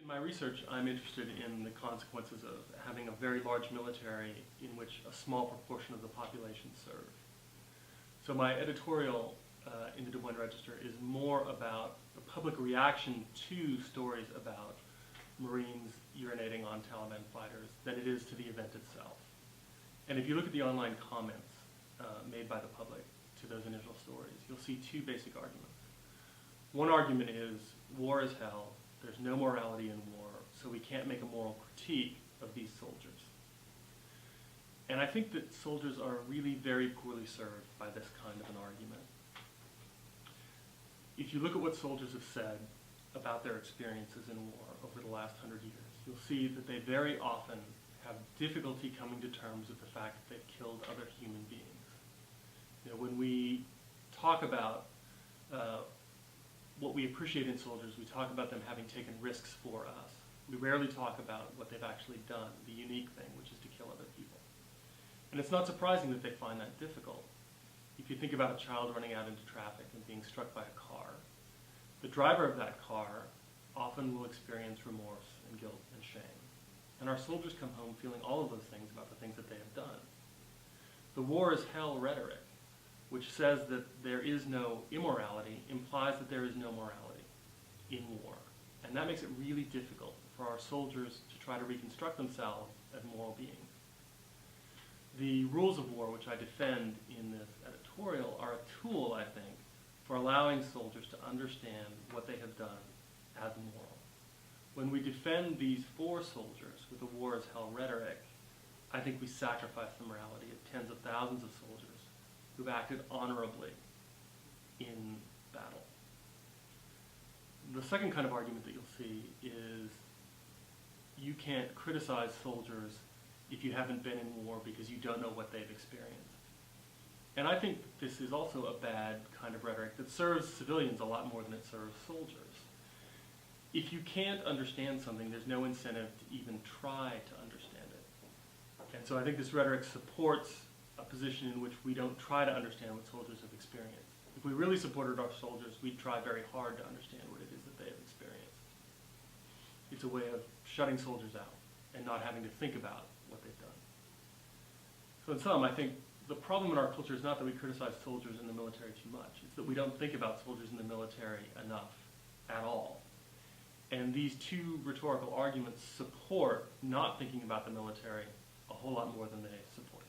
In my research, I'm interested in the consequences of having a very large military in which a small proportion of the population serve. So my editorial in the Des Moines Register is more about the public reaction to stories about Marines urinating on Taliban fighters than it is to the event itself. And if you look at the online comments made by the public to those initial stories, you'll see two basic arguments. One argument is, war is hell, there's no morality in war, so we can't make a moral critique of these soldiers. And I think that soldiers are really very poorly served by this kind of an argument. If you look at what soldiers have said about their experiences in war over the last 100 years, you'll see that they very often have difficulty coming to terms with the fact that they've killed other human beings. You know, when we talk about what we appreciate in soldiers, we talk about them having taken risks for us. We rarely talk about what they've actually done, the unique thing, which is to kill other people. And it's not surprising that they find that difficult. If you think about a child running out into traffic and being struck by a car, the driver of that car often will experience remorse and guilt and shame. And our soldiers come home feeling all of those things about the things that they have done. The war is hell rhetoric, which says that there is no immorality, implies that there is no morality in war. And that makes it really difficult for our soldiers to try to reconstruct themselves as moral beings. The rules of war, which I defend in this editorial, are a tool, I think, for allowing soldiers to understand what they have done as moral. When we defend these for soldiers with the war as hell rhetoric, I think we sacrifice the morality of tens of thousands of soldiers who've acted honorably in battle. The second kind of argument that you'll see is you can't criticize soldiers if you haven't been in war because you don't know what they've experienced. And I think this is also a bad kind of rhetoric that serves civilians a lot more than it serves soldiers. If you can't understand something, there's no incentive to even try to understand it. And so I think this rhetoric supports a position in which we don't try to understand what soldiers have experienced. If we really supported our soldiers, we'd try very hard to understand what it is that they have experienced. It's a way of shutting soldiers out and not having to think about what they've done. So in sum, I think the problem in our culture is not that we criticize soldiers in the military too much. It's that we don't think about soldiers in the military enough at all. And these two rhetorical arguments support not thinking about the military a whole lot more than they support.